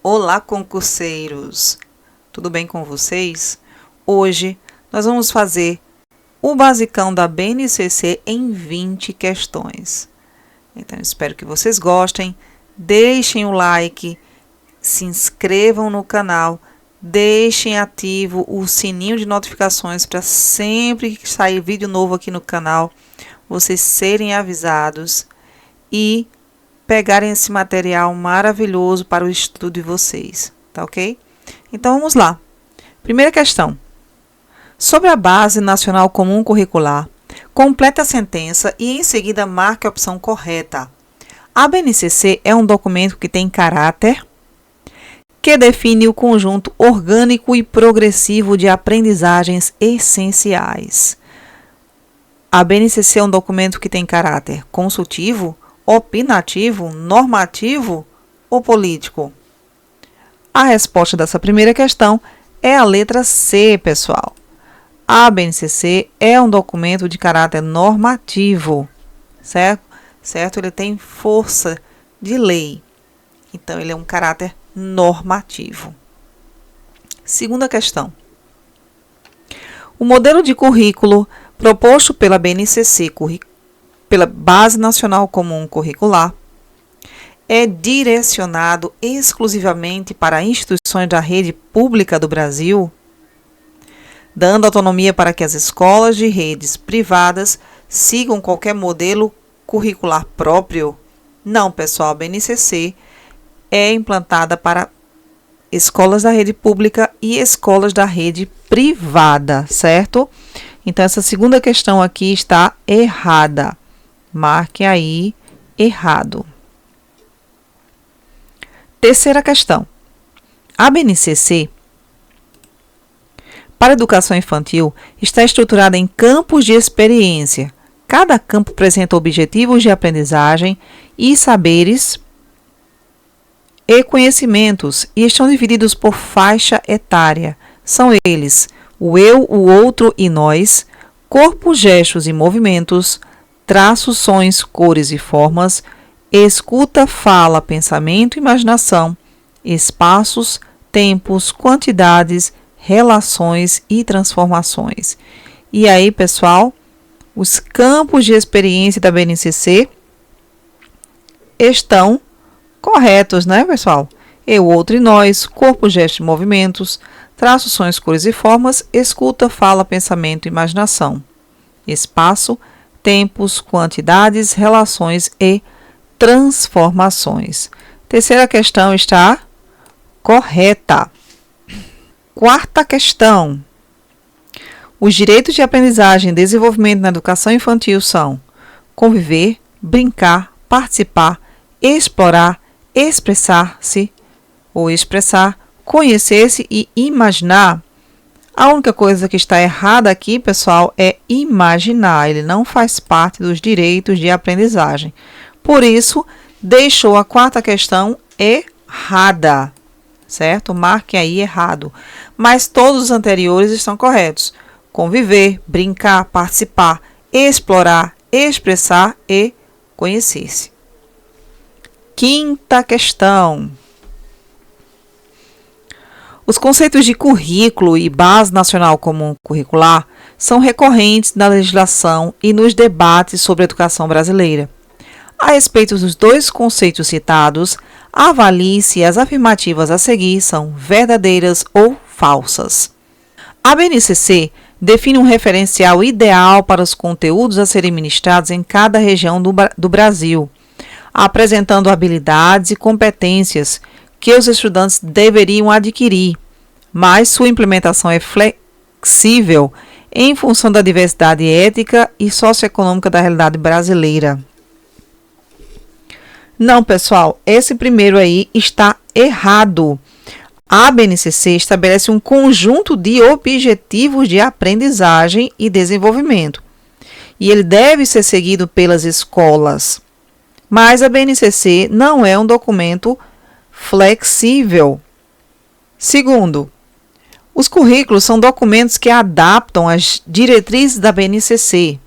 Olá, concurseiros! Tudo bem com vocês? Hoje nós vamos fazer o basicão da BNCC em 20 questões. Então, espero que vocês gostem. Deixem o like, se inscrevam no canal, deixem ativo o sininho de notificações para sempre que sair vídeo novo aqui no canal, vocês serem avisados e pegarem esse material maravilhoso para o estudo de vocês, tá ok? Então, vamos lá. Primeira questão. Sobre a Base Nacional Comum Curricular, complete a sentença e, em seguida, marque a opção correta. A BNCC é um documento que tem caráter que define o conjunto orgânico e progressivo de aprendizagens essenciais. A BNCC é um documento que tem caráter consultivo, opinativo, normativo ou político? A resposta dessa primeira questão é a letra C, pessoal. A BNCC é um documento de caráter normativo, certo? Ele tem força de lei. Então, ele é um caráter normativo. Segunda questão. O modelo de currículo proposto pela BNCC, pela Base Nacional Comum Curricular, é direcionado exclusivamente para instituições da rede pública do Brasil, dando autonomia para que as escolas de redes privadas sigam qualquer modelo curricular próprio? Não, pessoal, a BNCC é implantada para escolas da rede pública e escolas da rede privada, certo? Então, essa segunda questão aqui está errada. Marque aí errado. Terceira questão. A BNCC, para a educação infantil, está estruturada em campos de experiência. Cada campo apresenta objetivos de aprendizagem e saberes e conhecimentos e estão divididos por faixa etária. São eles o eu, o outro e nós, corpo, gestos e movimentos, traços, sons, cores e formas, escuta, fala, pensamento, imaginação, espaços, tempos, quantidades, relações e transformações. E aí, pessoal, os campos de experiência da BNCC estão corretos, né, pessoal? Eu, outro e nós, corpo, gestos e movimentos, traços, sons, cores e formas, escuta, fala, pensamento, imaginação, espaço, tempos, quantidades, relações e transformações. Terceira questão está correta. Quarta questão. Os direitos de aprendizagem e desenvolvimento na educação infantil são conviver, brincar, participar, explorar, expressar-se ou expressar, conhecer-se e imaginar. A única coisa que está errada aqui, pessoal, é imaginar. Ele não faz parte dos direitos de aprendizagem. Por isso, deixou a quarta questão errada, certo? Marque aí errado. Mas todos os anteriores estão corretos. Conviver, brincar, participar, explorar, expressar e conhecer-se. Quinta questão. Os conceitos de currículo e Base Nacional Comum Curricular são recorrentes na legislação e nos debates sobre a educação brasileira. A respeito dos dois conceitos citados, avalie se as afirmativas a seguir são verdadeiras ou falsas. A BNCC define um referencial ideal para os conteúdos a serem ministrados em cada região do Brasil, apresentando habilidades e competências que os estudantes deveriam adquirir, mas sua implementação é flexível em função da diversidade étnica e socioeconômica da realidade brasileira. Não, pessoal, esse primeiro aí está errado. A BNCC estabelece um conjunto de objetivos de aprendizagem e desenvolvimento, e ele deve ser seguido pelas escolas. Mas a BNCC não é um documento flexível. Segundo, os currículos são documentos que adaptam as diretrizes da BNCC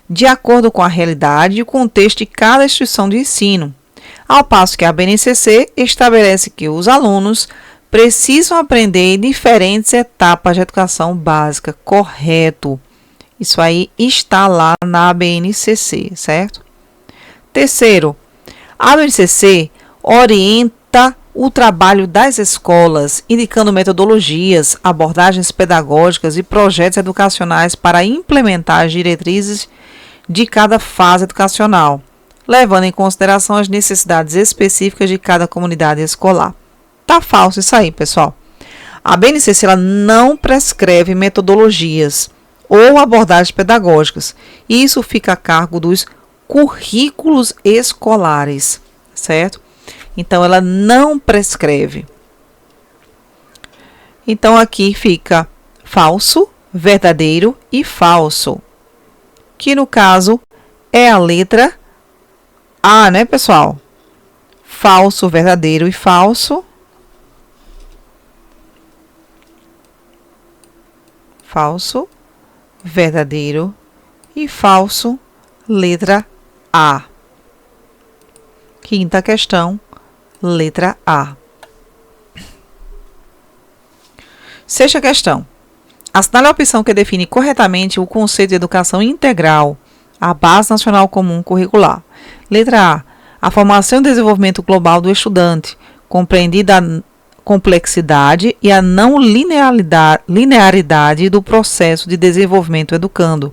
de acordo com a realidade e o contexto de cada instituição de ensino. Ao passo que a BNCC estabelece que os alunos precisam aprender em diferentes etapas de educação básica. Correto. Isso aí está lá na BNCC, certo? Terceiro, a BNCC orienta o trabalho das escolas, indicando metodologias, abordagens pedagógicas e projetos educacionais para implementar as diretrizes de cada fase educacional, levando em consideração as necessidades específicas de cada comunidade escolar. Tá falso isso aí, pessoal. A BNCC ela não prescreve metodologias ou abordagens pedagógicas. Isso fica a cargo dos currículos escolares, certo? Então, ela não prescreve. Então, aqui fica falso, verdadeiro e falso, que no caso é a letra A, né, pessoal? Falso, verdadeiro e falso. Falso, verdadeiro e falso, letra A. Quinta questão, letra A. Sexta questão. Assinale a opção que define corretamente o conceito de educação integral, a Base Nacional Comum Curricular. Letra A. A formação e desenvolvimento global do estudante, compreendida a complexidade e a não linearidade do processo de desenvolvimento educando,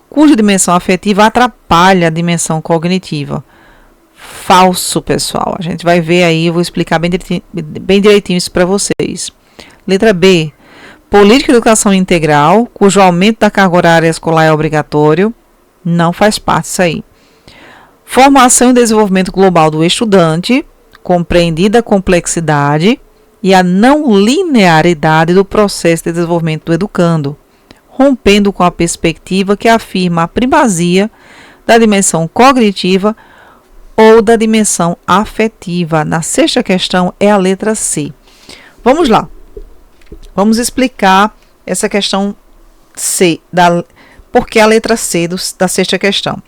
cuja dimensão afetiva atrapalha a dimensão cognitiva. Falso, pessoal. A gente vai ver aí, eu vou explicar bem direitinho isso para vocês. Letra B. Política de educação integral, cujo aumento da carga horária escolar é obrigatório. Não faz parte disso aí. Formação e desenvolvimento global do estudante, compreendida a complexidade e a não linearidade do processo de desenvolvimento do educando, rompendo com a perspectiva que afirma a primazia da dimensão cognitiva ou da dimensão afetiva. Na sexta questão é a letra C. Vamos lá. Vamos explicar essa questão C, porque a letra C da sexta questão.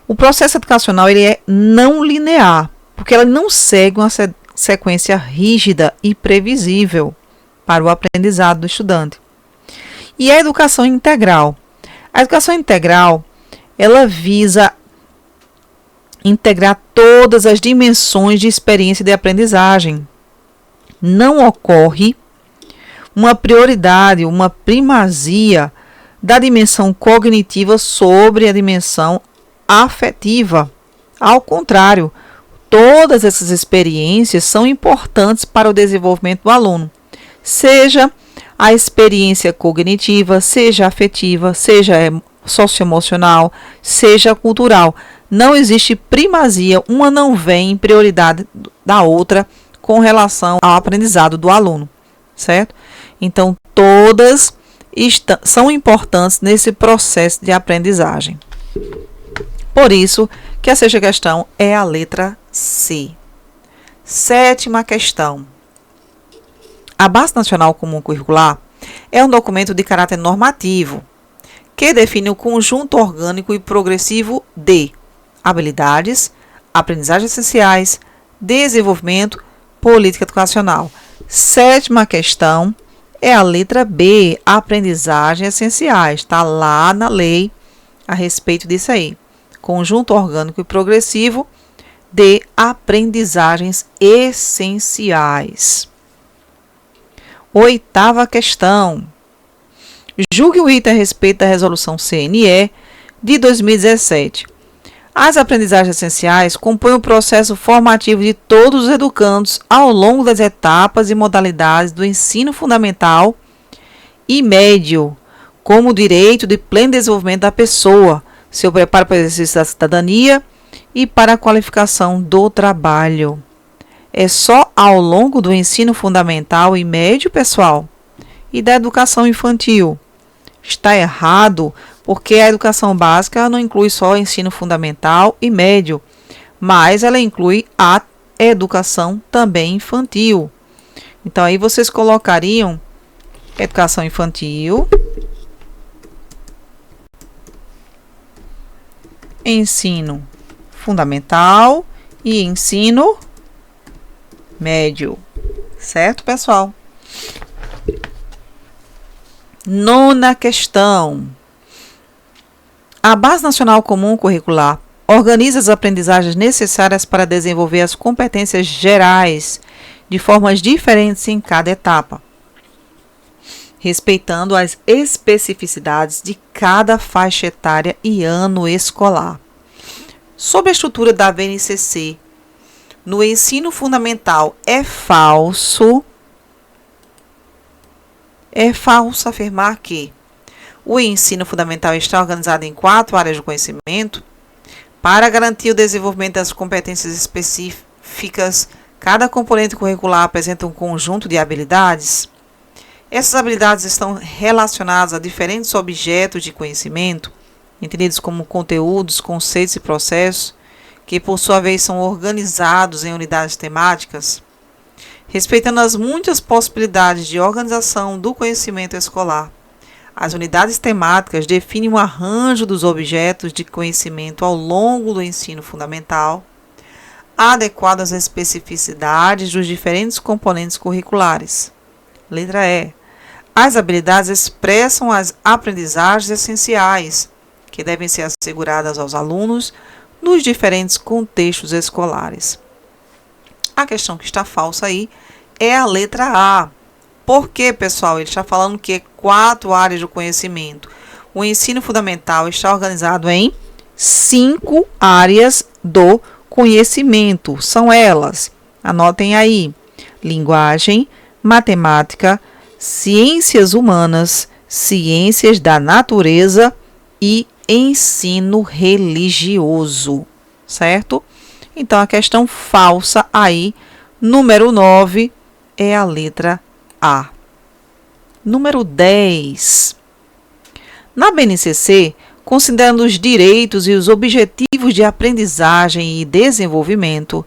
O processo educacional ele é não linear, porque ela não segue uma sequência rígida e previsível para o aprendizado do estudante. E a educação integral. A educação integral, ela visa integrar todas as dimensões de experiência de aprendizagem. Não ocorre uma prioridade, uma primazia da dimensão cognitiva sobre a dimensão afetiva. Ao contrário, todas essas experiências são importantes para o desenvolvimento do aluno, seja a experiência cognitiva, seja afetiva, seja socioemocional, seja cultural. Não existe primazia, uma não vem em prioridade da outra com relação ao aprendizado do aluno, certo? Então, todas são importantes nesse processo de aprendizagem. Por isso que a sexta questão é a letra C. Sétima questão. A Base Nacional Comum Curricular é um documento de caráter normativo que define o conjunto orgânico e progressivo de habilidades, aprendizagens essenciais, desenvolvimento, política educacional. Sétima questão é a letra B, aprendizagens essenciais. Está lá na lei a respeito disso aí. Conjunto orgânico e progressivo de aprendizagens essenciais. Oitava questão. Julgue o item a respeito da resolução CNE de 2017. As aprendizagens essenciais compõem o processo formativo de todos os educandos ao longo das etapas e modalidades do ensino fundamental e médio, como o direito de pleno desenvolvimento da pessoa, seu preparo para o exercício da cidadania e para a qualificação do trabalho. É só ao longo do ensino fundamental e médio, pessoal, e da educação infantil. Está errado, porque a educação básica não inclui só o ensino fundamental e médio, mas ela inclui a educação também infantil. Então, aí vocês colocariam educação infantil, ensino fundamental e ensino médio. Certo, pessoal? Nona questão. A Base Nacional Comum Curricular organiza as aprendizagens necessárias para desenvolver as competências gerais de formas diferentes em cada etapa, respeitando as especificidades de cada faixa etária e ano escolar. Sobre a estrutura da BNCC, no ensino fundamental é falso afirmar que o ensino fundamental está organizado em 4 áreas de conhecimento. Para garantir o desenvolvimento das competências específicas, cada componente curricular apresenta um conjunto de habilidades. Essas habilidades estão relacionadas a diferentes objetos de conhecimento, entendidos como conteúdos, conceitos e processos, que por sua vez são organizados em unidades temáticas, respeitando as muitas possibilidades de organização do conhecimento escolar. As unidades temáticas definem o arranjo dos objetos de conhecimento ao longo do ensino fundamental, adequado às especificidades dos diferentes componentes curriculares. Letra E. As habilidades expressam as aprendizagens essenciais, que devem ser asseguradas aos alunos nos diferentes contextos escolares. A questão que está falsa aí é a letra A. Por quê, pessoal? Ele está falando que 4 áreas do conhecimento. O ensino fundamental está organizado em 5 áreas do conhecimento. São elas, anotem aí: linguagem, matemática, ciências humanas, ciências da natureza e ensino religioso, certo? Então, a questão falsa aí, número 9, é a letra A. Número 10. Na BNCC, considerando os direitos e os objetivos de aprendizagem e desenvolvimento,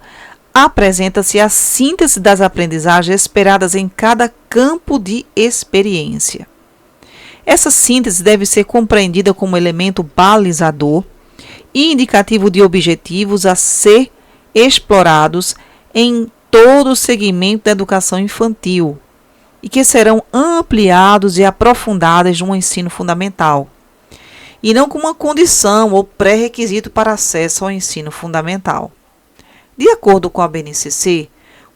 apresenta-se a síntese das aprendizagens esperadas em cada campo de experiência. Essa síntese deve ser compreendida como elemento balizador e indicativo de objetivos a ser explorados em todo o segmento da educação infantil e que serão ampliados e aprofundados no ensino fundamental, e não como uma condição ou pré-requisito para acesso ao ensino fundamental. De acordo com a BNCC,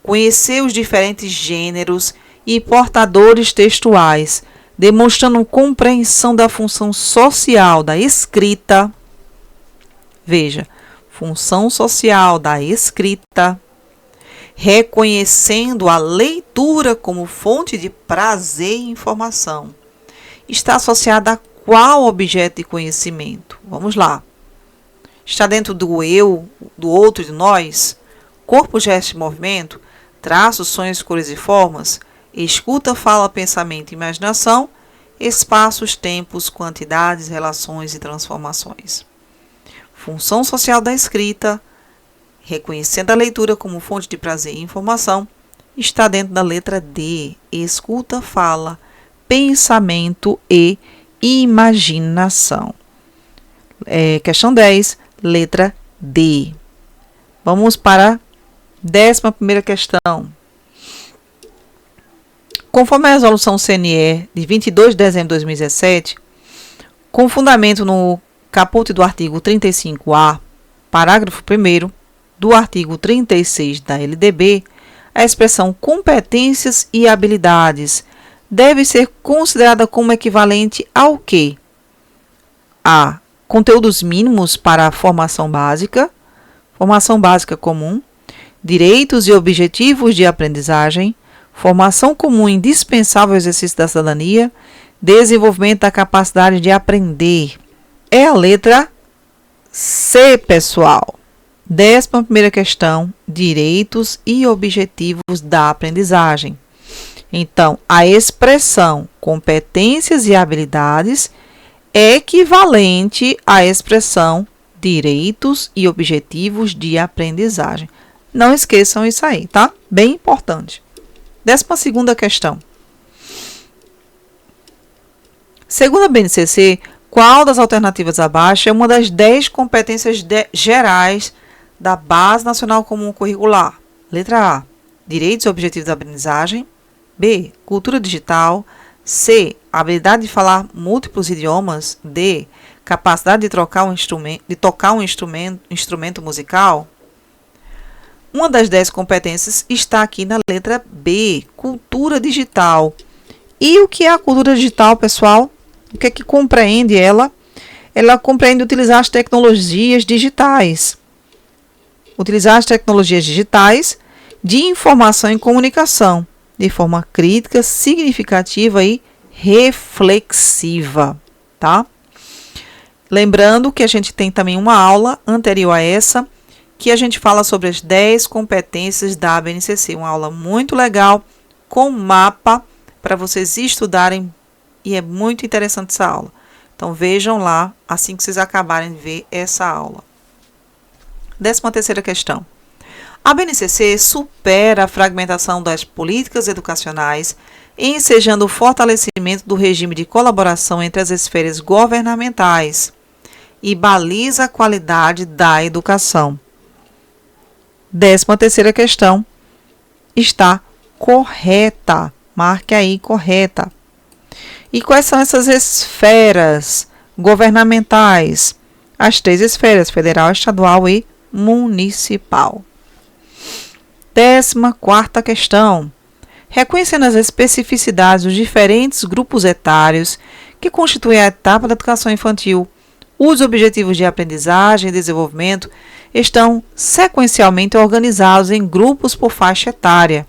conhecer os diferentes gêneros e portadores textuais, demonstrando compreensão da função social da escrita. Veja, função social da escrita, reconhecendo a leitura como fonte de prazer e informação. Está associada a qual objeto de conhecimento? Vamos lá. Está dentro do eu, do outro, de nós? Corpo, gesto e movimento? Traços, sonhos, cores e formas? Escuta, fala, pensamento e imaginação? Espaços, tempos, quantidades, relações e transformações. Função social da escrita, reconhecendo a leitura como fonte de prazer e informação, está dentro da letra D. Escuta, fala, pensamento e imaginação. Questão 10, letra D. Vamos para a 11ª questão. Conforme a resolução CNE de 22 de dezembro de 2017, com fundamento no caput do artigo 35A, parágrafo 1º, do artigo 36 da LDB, a expressão competências e habilidades deve ser considerada como equivalente ao quê? A. Conteúdos mínimos para a formação básica comum, direitos e objetivos de aprendizagem, formação comum indispensável ao exercício da cidadania, desenvolvimento da capacidade de aprender. É a letra C, pessoal. 11ª questão, direitos e objetivos da aprendizagem. Então, a expressão competências e habilidades é equivalente à expressão direitos e objetivos de aprendizagem. Não esqueçam isso aí, tá? Bem importante. 12ª questão. Segundo a BNCC, qual das alternativas abaixo é uma das 10 competências gerais da Base Nacional Comum Curricular? Letra A, direitos e objetivos da aprendizagem. B, cultura digital. C, habilidade de falar múltiplos idiomas. D, capacidade de tocar um instrumento musical. Uma das 10 competências está aqui na letra B, cultura digital. E o que é a cultura digital, pessoal? O que é que compreende ela? Ela compreende utilizar as tecnologias digitais. Utilizar as tecnologias digitais de informação e comunicação de forma crítica, significativa e reflexiva, tá? Lembrando que a gente tem também uma aula anterior a essa, que a gente fala sobre as 10 competências da BNCC. Uma aula muito legal, com mapa, para vocês estudarem, e é muito interessante essa aula. Então, vejam lá, assim que vocês acabarem de ver essa aula. 13ª questão. A BNCC supera a fragmentação das políticas educacionais, ensejando o fortalecimento do regime de colaboração entre as esferas governamentais e baliza a qualidade da educação. 13ª questão está correta. Marque aí, correta. E quais são essas esferas governamentais? As 3 esferas, federal, estadual e municipal. 14ª questão. Reconhecendo as especificidades dos diferentes grupos etários que constituem a etapa da educação infantil, os objetivos de aprendizagem e desenvolvimento estão sequencialmente organizados em grupos por faixa etária,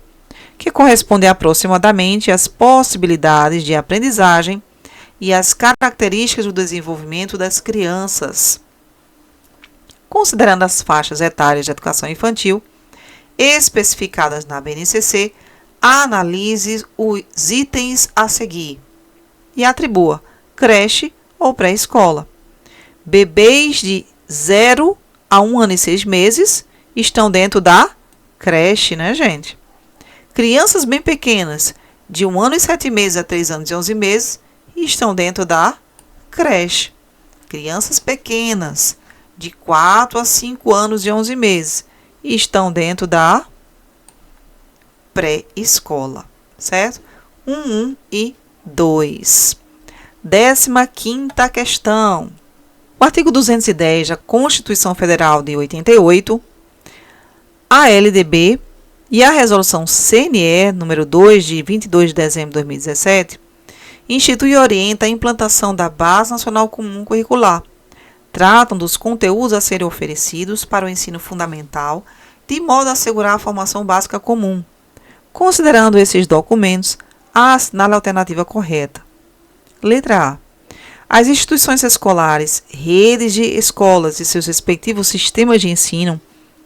que correspondem aproximadamente às possibilidades de aprendizagem e às características do desenvolvimento das crianças. Considerando as faixas etárias de educação infantil especificadas na BNCC, analise os itens a seguir e atribua creche ou pré-escola. Bebês de 0 a 1 ano e 6 meses estão dentro da creche, né, gente? Crianças bem pequenas, de 1 ano e 7 meses a 3 anos e 11 meses, estão dentro da creche. Crianças pequenas, de 4 a 5 anos e 11 meses, estão dentro da pré-escola, certo? 1 e 2. 15ª questão. O artigo 210 da Constituição Federal de 88, a LDB e a Resolução CNE número 2 de 22 de dezembro de 2017 institui e orienta a implantação da Base Nacional Comum Curricular. Tratam dos conteúdos a serem oferecidos para o ensino fundamental, de modo a assegurar a formação básica comum. Considerando esses documentos, assinale a alternativa correta. Letra A. As instituições escolares, redes de escolas e seus respectivos sistemas de ensino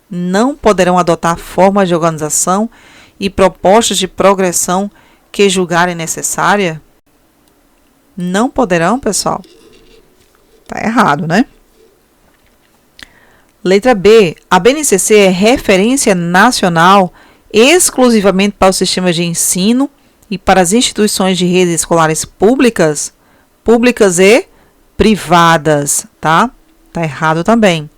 não poderão adotar formas de organização e propostas de progressão que julgarem necessária? Não poderão, pessoal? Tá errado, né? Letra B. A BNCC é referência nacional exclusivamente para os sistemas de ensino e para as instituições de redes escolares públicas e privadas, tá? Tá errado também.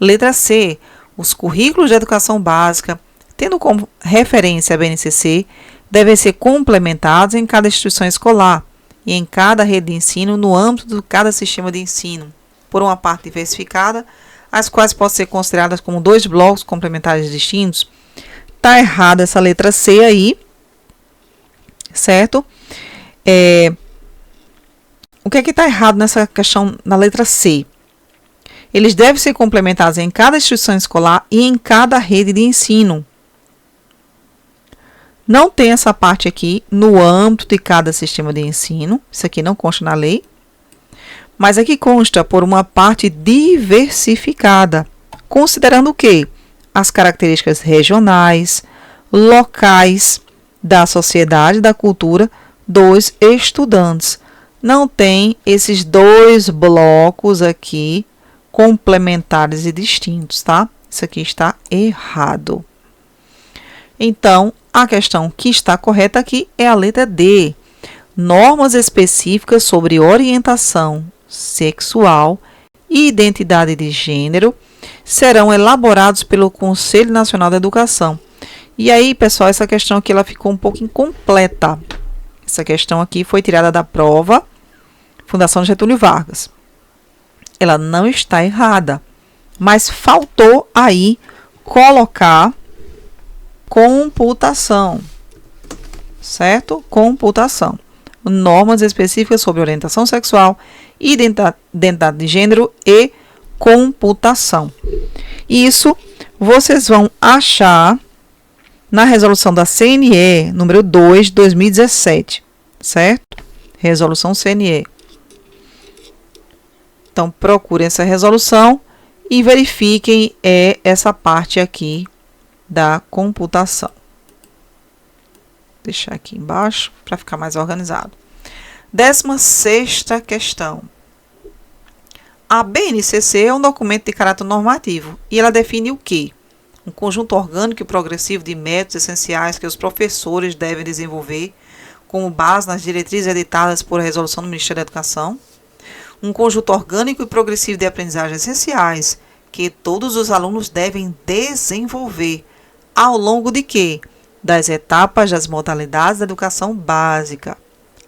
Letra C. Os currículos de educação básica, tendo como referência a BNCC, devem ser complementados em cada instituição escolar e em cada rede de ensino no âmbito de cada sistema de ensino, por uma parte diversificada, as quais podem ser consideradas como 2 blocos complementares distintos. Tá errada essa letra C aí, certo? O que é que está errado nessa questão na letra C? Eles devem ser complementados em cada instituição escolar e em cada rede de ensino. Não tem essa parte aqui no âmbito de cada sistema de ensino. Isso aqui não consta na lei. Mas aqui consta por uma parte diversificada, considerando o quê? As características regionais, locais, da sociedade, da cultura dos estudantes. Não tem esses 2 blocos aqui complementares e distintos, tá? Isso aqui está errado. Então, a questão que está correta aqui é a letra D. Normas específicas sobre orientação sexual e identidade de gênero serão elaborados pelo Conselho Nacional da Educação. E aí, pessoal, essa questão aqui ela ficou um pouco incompleta. Essa questão aqui foi tirada da prova Fundação Getúlio Vargas. Ela não está errada, mas faltou aí colocar computação, certo? Computação. Normas específicas sobre orientação sexual, identidade de gênero e computação. Isso vocês vão achar na resolução da CNE, número 2, de 2017, certo? Resolução CNE. Então, procurem essa resolução e verifiquem essa parte aqui da computação. Vou deixar aqui embaixo para ficar mais organizado. 16ª questão. A BNCC é um documento de caráter normativo e ela define o quê? Um conjunto orgânico e progressivo de métodos essenciais que os professores devem desenvolver como base nas diretrizes editadas por resolução do Ministério da Educação. Um conjunto orgânico e progressivo de aprendizagens essenciais que todos os alunos devem desenvolver ao longo de quê? Das etapas das modalidades da educação básica.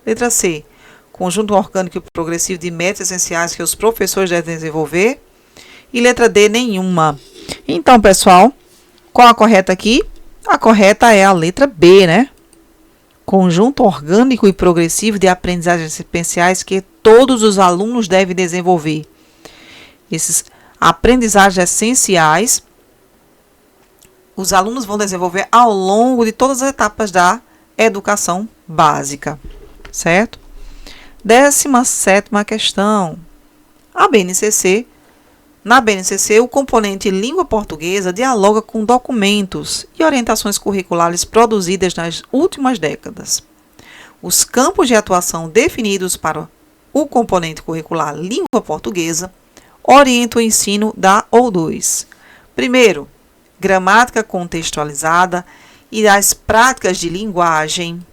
Letra C. Conjunto orgânico e progressivo de métodos essenciais que os professores devem desenvolver. E letra D, nenhuma. Então, pessoal, qual a correta aqui? A correta é a letra B, né? Conjunto orgânico e progressivo de aprendizagens essenciais que todos os alunos devem desenvolver. Esses aprendizagens essenciais, os alunos vão desenvolver ao longo de todas as etapas da educação básica, certo? 17ª questão. Na BNCC, o componente língua portuguesa dialoga com documentos e orientações curriculares produzidas nas últimas décadas. Os campos de atuação definidos para o componente curricular língua portuguesa orientam o ensino da O2. Primeiro, gramática contextualizada e as práticas de linguagem,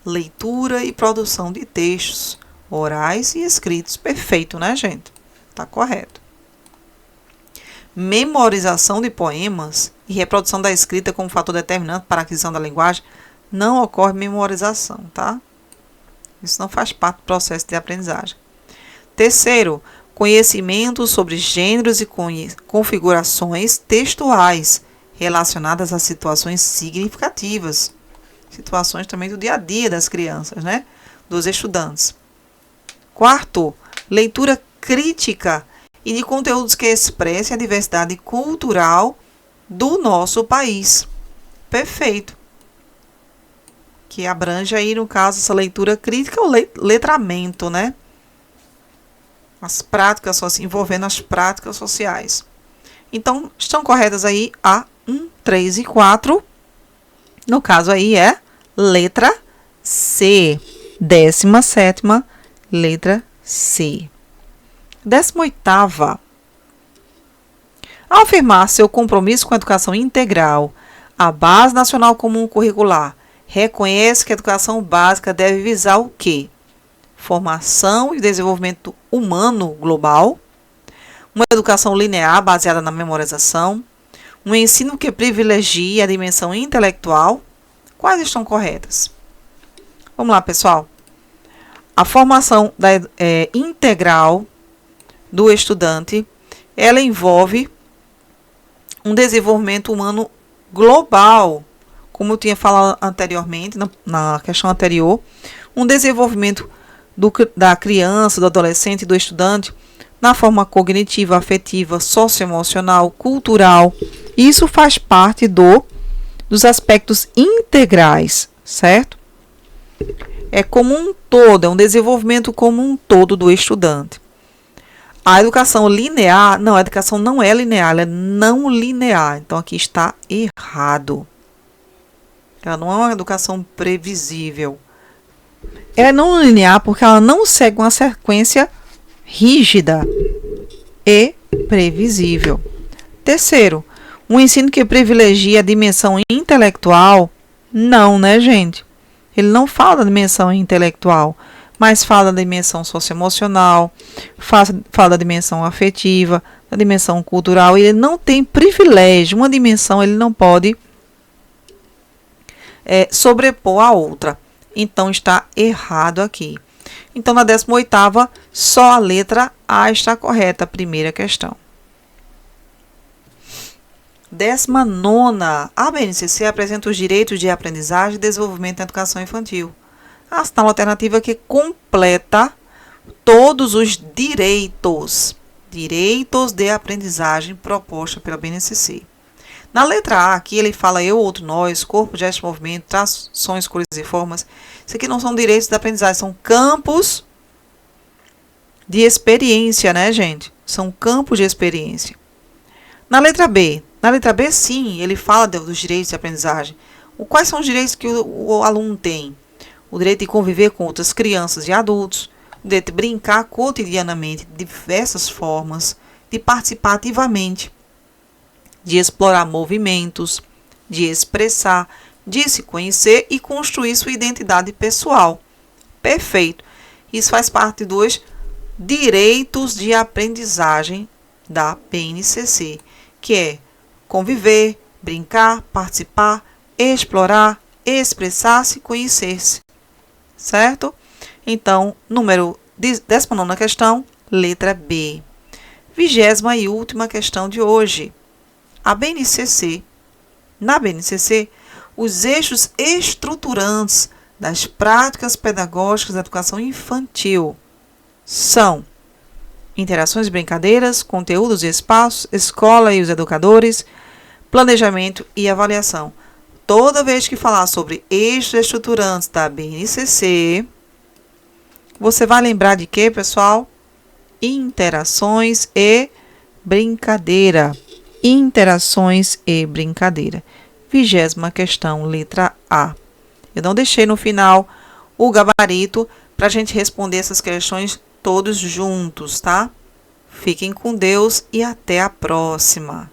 leitura e produção de textos orais e escritos. Perfeito, né, gente? Tá correto. Memorização de poemas e reprodução da escrita como fator determinante para a aquisição da linguagem. Não ocorre memorização, tá? Isso não faz parte do processo de aprendizagem. Terceiro, conhecimento sobre gêneros e configurações textuais relacionadas a situações significativas. Situações também do dia a dia das crianças, né? Dos estudantes. Quarto, leitura crítica e de conteúdos que expressem a diversidade cultural do nosso país. Perfeito. Que abrange aí, no caso, essa leitura crítica, o letramento, né? As práticas envolvendo as práticas sociais. Então, estão corretas aí a 1, 3 e 4. No caso aí é letra C. 17ª, letra C. 18ª. Ao afirmar seu compromisso com a educação integral, a Base Nacional Comum Curricular reconhece que a educação básica deve visar o quê? Formação e desenvolvimento humano global, uma educação linear baseada na memorização, um ensino que privilegie a dimensão intelectual. Quais estão corretas? Vamos lá, pessoal. A formação integral do estudante, ela envolve um desenvolvimento humano global, como eu tinha falado anteriormente, na questão anterior, um desenvolvimento da criança, do adolescente e do estudante na forma cognitiva, afetiva, socioemocional, cultural. Isso faz parte dos aspectos integrais, certo? É como um todo, é um desenvolvimento como um todo do estudante. A educação linear, não, a educação não é linear, ela é não linear. Então, aqui está errado. Ela não é uma educação previsível. Ela é não linear porque ela não segue uma sequência rígida e previsível. Terceiro, um ensino que privilegia a dimensão intelectual, não, né, gente? Ele não fala da dimensão intelectual, mas fala da dimensão socioemocional, fala da dimensão afetiva, da dimensão cultural, e ele não tem privilégio, uma dimensão ele não pode sobrepor a outra. Então, está errado aqui. Então, na 18ª, só a letra A está correta, a primeira questão. 19ª, a BNCC apresenta os direitos de aprendizagem e desenvolvimento da educação infantil. A ação alternativa que completa todos os direitos de aprendizagem proposta pela BNCC. Na letra A, aqui ele fala eu, outro, nós, corpo, gesto, movimento, trações, cores e formas. Isso aqui não são direitos de aprendizagem, são campos de experiência, né, gente? São campos de experiência. Na letra B, sim, ele fala dos direitos de aprendizagem. Quais são os direitos que o aluno tem? O direito de conviver com outras crianças e adultos, o direito de brincar cotidianamente de diversas formas, de participar ativamente, de explorar movimentos, de expressar, de se conhecer e construir sua identidade pessoal. Perfeito. Isso faz parte dos direitos de aprendizagem da BNCC, que é conviver, brincar, participar, explorar, expressar-se, conhecer-se. Certo? Então, 19ª questão, letra B. 20ª e última questão de hoje. Na BNCC, os eixos estruturantes das práticas pedagógicas da educação infantil são interações e brincadeiras, conteúdos e espaços, escola e os educadores, planejamento e avaliação. Toda vez que falar sobre eixos estruturantes da BNCC, você vai lembrar de quê, pessoal? Interações e brincadeira. Interações e brincadeira. 20ª questão, letra A. Eu não deixei no final o gabarito para a gente responder essas questões todos juntos, tá? Fiquem com Deus e até a próxima.